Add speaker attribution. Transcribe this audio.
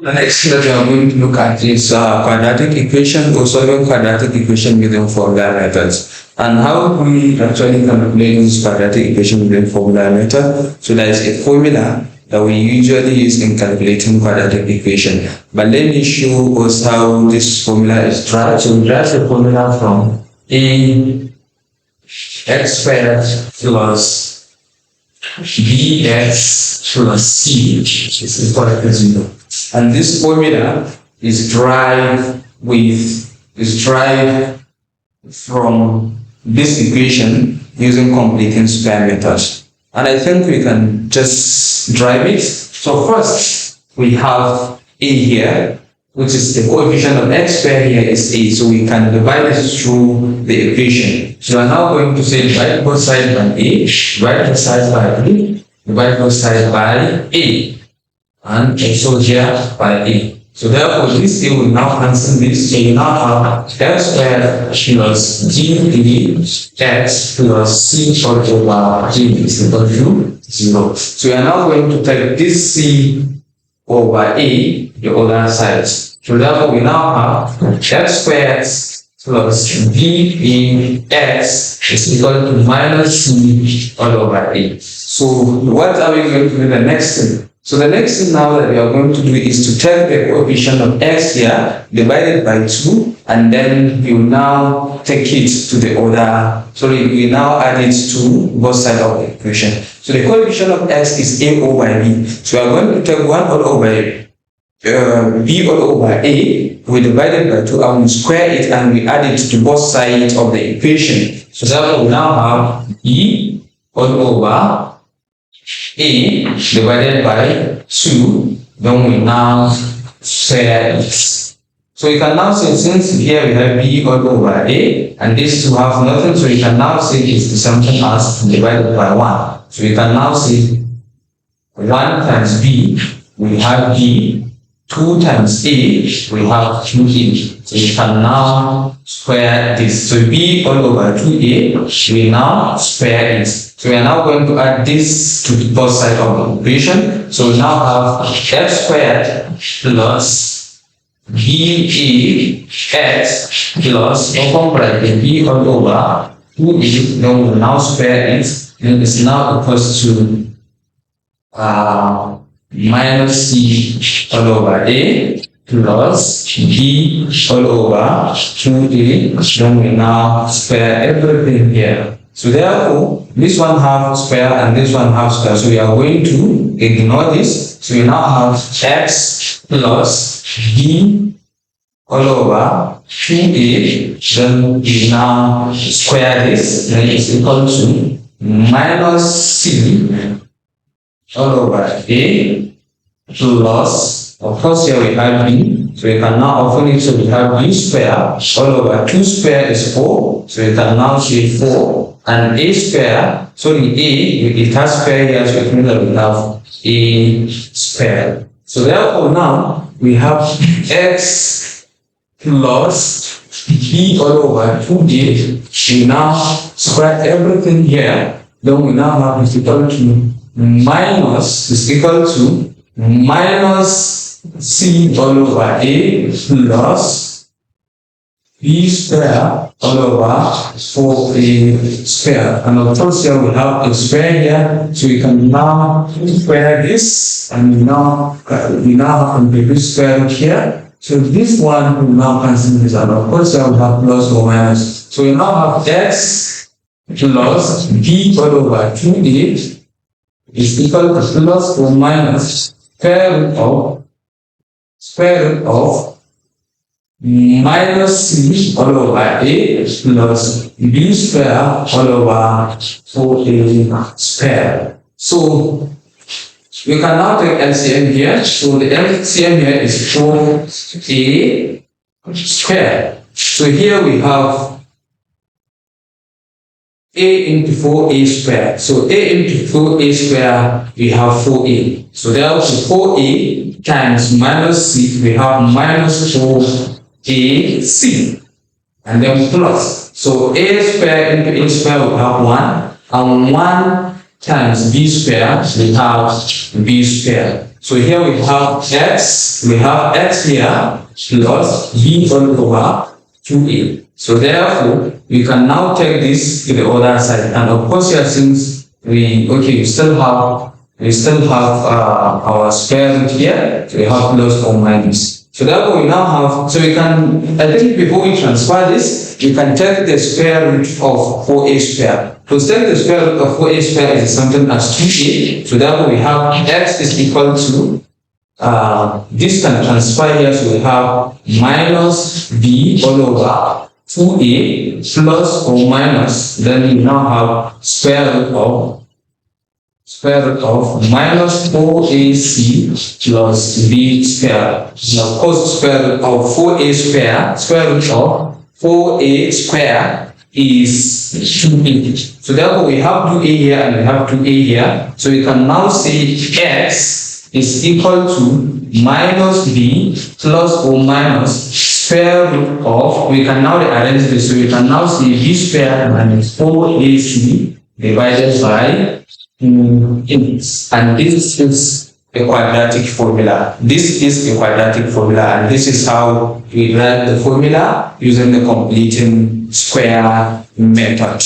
Speaker 1: The next that we are going to look at is quadratic equation or solving quadratic equation using formula methods. And how do we actually calculate this quadratic equation using formula method? So there is a formula that we usually use in calculating quadratic equation. But let me show us how this formula is derived. So we derive the formula from a x squared plus bx plus c is equal to 0. And this formula is derived from this equation using completing square method. And I think we can just derive it. So first we have a here, which is the coefficient of x squared here is a. So we can divide this through the equation. So we are now going to say divide both sides by a, divide both sides by b, divide both sides by a. And also here by a. So therefore this a will now cancel this. So you now have x squared plus gx plus c all over g is equal to 0. So we are now going to take this c over a, the other side. So therefore we now have x squared plus bx is equal to minus c all over a. So what are we going to do the next thing? So the next thing now that we are going to do is to take the coefficient of x here, divide it by 2, and then you now take it to the other, we now add it to both sides of the equation. So the coefficient of x is a over b. So we are going to take 1 all over b all over a, we divide it by 2 and we square it and we add it to both sides of the equation. So therefore we now have b all over a divided by 2, then we now square it. So you can now say, since here we have b all over a, and these two have nothing, so you can now say it's the same thing as divided by 1. So you can now say 1 times b, we have b, 2 times a, we have 2a. So you can now square this. So b all over 2a, we now square it. So we are now going to add this to both sides of the equation. So we now have x squared plus bx plus open bracket b all over 2a. Then we will now square it. Then it's now equals to minus c all over a plus b all over 2a. Then we now square everything here. So therefore, this one have square and this one have square. So we are going to ignore this. So we now have x plus b all over 2a. Then we now square this. Then it's equal to minus c all over a plus, of course here we have b. So we can now open it. So we have b square all over 2 square is 4. So we can now say 4. And a square, it has square here, so it means that we have a square. So therefore now we have x plus b all over 2a. We now square everything here. Then we now have is equal to minus c all over a plus b square all over 4a square. And of course here we have a square here, so we can now square this, and we now have a square root here. So this one will now cancel this, and of course here we have plus or minus. So we now have x plus b all over 2a is equal to plus or minus square root of minus c all over a plus b square all over 4a square. So we can now take LCM here. So the LCM here is 4a square. So here we have a into 4a square. So a into 4a square, we have 4a. So therefore 4a times minus c, we have minus 4ac. And then plus. So a square into a square, we have 1. And 1 times b square, we have b squared. So here we have x here plus b all over 2a. So therefore, we can now take this to the other side. And of course, here since we still have our square root here, so we have plus or minus. So therefore, we now have, so we can, I think before we transfer this, we can take the square root of 4a squared. To take the square root of 4a squared is something as 2a. So therefore, we have x is equal to, this can transfer here, so we have minus b all over 2a plus or minus, then we now have square root of minus 4ac plus b squared. Now, of course, square root of 4a squared, square root of 4a squared is 2a. So therefore, we have 2a here and we have 2a here. So we can now say x is equal to minus b plus or minus square root of, we can now rearrange this, so we can now say b squared minus 4ac divided by and this is a quadratic formula. This is a quadratic formula, and this is how we write the formula using the completing square method.